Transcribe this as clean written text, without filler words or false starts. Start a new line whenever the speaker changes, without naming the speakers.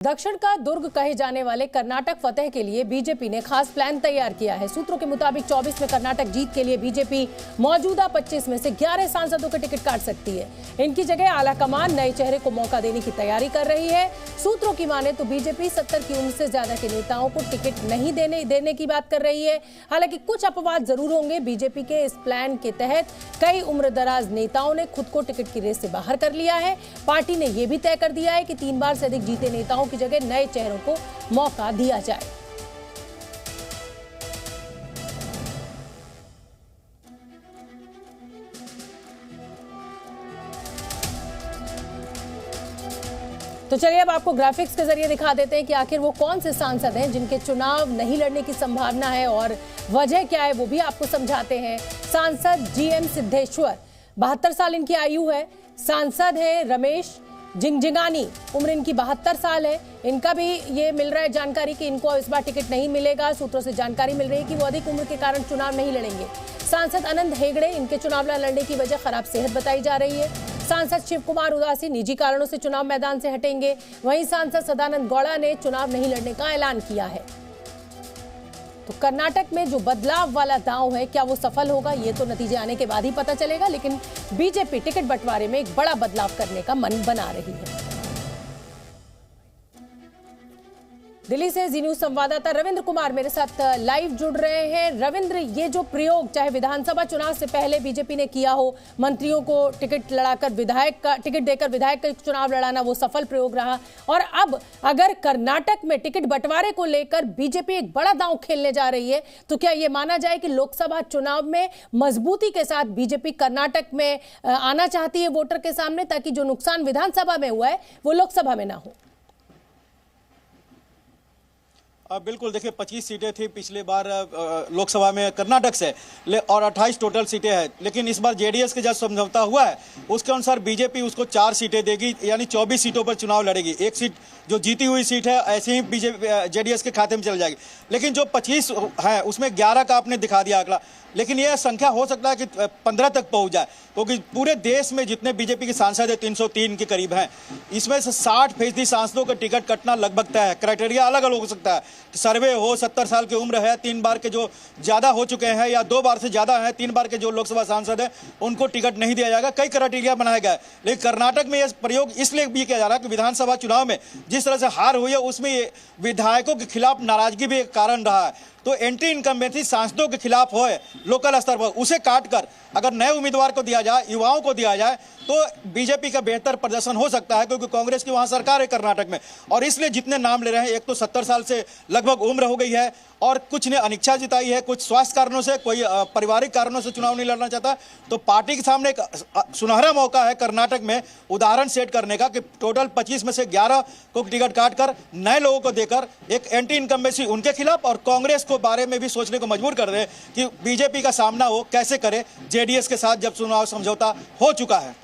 दक्षिण का दुर्ग कहे जाने वाले कर्नाटक फतेह के लिए बीजेपी ने खास प्लान तैयार किया है। सूत्रों के मुताबिक 24 में कर्नाटक जीत के लिए बीजेपी मौजूदा 25 में से 11 सांसदों के टिकट काट सकती है। इनकी जगह आला कमान नए चेहरे को मौका देने की तैयारी कर रही है। सूत्रों की माने तो बीजेपी 70 की उम्र से ज्यादा के नेताओं को टिकट नहीं देने की बात कर रही है। हालांकि कुछ अपवाद जरूर होंगे। बीजेपी के इस प्लान के तहत कई उम्रदराज नेताओं ने खुद को टिकट की रेस से बाहर कर लिया है। पार्टी ने यह भी तय कर दिया है कि 3 बार से अधिक जीते नेताओं की जगह नए चेहरों को मौका दिया जाए। तो चलिए अब आपको ग्राफिक्स के जरिए दिखा देते हैं कि आखिर वो कौन से सांसद हैं जिनके चुनाव नहीं लड़ने की संभावना है और वजह क्या है वो भी आपको समझाते हैं। सांसद जीएम सिद्धेश्वर, 72 साल इनकी आयु है। सांसद हैं रमेश जिंगजिंगानी, उम्र इनकी 72 साल है। इनका भी ये मिल रहा है जानकारी कि इनको इस बार टिकट नहीं मिलेगा। सूत्रों से जानकारी मिल रही है कि वो अधिक उम्र के कारण चुनाव नहीं लड़ेंगे। सांसद अनंत हेगड़े, इनके चुनाव न लड़ने की वजह खराब सेहत बताई जा रही है। सांसद शिव कुमार उदासी निजी कारणों से चुनाव मैदान से हटेंगे। वहीं सांसद सदानंद गौड़ा ने चुनाव नहीं लड़ने का ऐलान किया है। तो कर्नाटक में जो बदलाव वाला दांव है, क्या वो सफल होगा ये तो नतीजे आने के बाद ही पता चलेगा। लेकिन बीजेपी टिकट बंटवारे में एक बड़ा बदलाव करने का मन बना रही है। दिल्ली से जी न्यूज संवाददाता रविंद्र कुमार मेरे साथ लाइव जुड़ रहे हैं। रविंद्र, ये जो प्रयोग चाहे विधानसभा चुनाव से पहले बीजेपी ने किया हो, मंत्रियों को टिकट लड़ाकर टिकट देकर विधायक का चुनाव लड़ाना, वो सफल प्रयोग रहा। और अब अगर कर्नाटक में टिकट बंटवारे को लेकर बीजेपी एक बड़ा दांव खेलने जा रही है, तो क्या ये माना जाए कि लोकसभा चुनाव में मजबूती के साथ बीजेपी कर्नाटक में आना चाहती है वोटर के सामने, ताकि जो नुकसान विधानसभा में हुआ है वो लोकसभा में ना हो?
बिल्कुल, देखिए 25 सीटें थी पिछले बार लोकसभा में कर्नाटक से और 28 टोटल सीटें हैं। लेकिन इस बार जेडीएस के जब समझौता हुआ है उसके अनुसार बीजेपी उसको 4 सीटें देगी, यानी 24 सीटों पर चुनाव लड़ेगी। एक सीट जो जीती हुई सीट है ऐसे ही जेडीएस के खाते में चल जाएगी। लेकिन जो 25 है उसमें 11 का आपने दिखा दिया आंकड़ा, लेकिन यह संख्या हो सकता है कि 15 तक पहुंच जाए, क्योंकि पूरे देश में जितने बीजेपी के सांसद है 303 के करीब हैं। इसमें से 60% सांसदों का टिकट कटना लगभग तय है। क्राइटेरिया अलग अलग हो सकता है, सर्वे हो, 70 साल की उम्र है, 3 बार के जो ज़्यादा हो चुके हैं या 2 बार से ज़्यादा हैं, 3 बार के जो लोकसभा सांसद हैं उनको टिकट नहीं दिया जाएगा। कई क्राइटेरिया बनाया गया है। लेकिन कर्नाटक में यह प्रयोग इसलिए भी किया जा रहा है कि विधानसभा चुनाव में जिस तरह से हार हुई है उसमें विधायकों के खिलाफ नाराजगी भी एक कारण रहा है। तो एंटी इनकम्बेंसी सांसदों के खिलाफ हो लोकल स्तर पर, उसे काटकर अगर नए उम्मीदवार को दिया जाए, युवाओं को दिया जाए, तो बीजेपी का बेहतर प्रदर्शन हो सकता है, क्योंकि कांग्रेस की वहां सरकार है कर्नाटक में। और इसलिए जितने नाम ले रहे हैं, एक तो 70 साल से लगभग उम्र हो गई है और कुछ ने अनिच्छा जताई है, कुछ स्वास्थ्य कारणों से, कोई पारिवारिक कारणों से चुनाव नहीं लड़ना चाहता। तो पार्टी के सामने एक सुनहरा मौका है कर्नाटक में उदाहरण सेट करने का कि टोटल 25 में से 11 को टिकट काटकर नए लोगों को देकर एक एंटी इनकम्बेंसी उनके खिलाफ और कांग्रेस को बारे में भी सोचने को मजबूर कर रहे हैं कि बीजेपी का सामना वो कैसे करे जेडीएस के साथ जब चुनाव समझौता हो चुका है।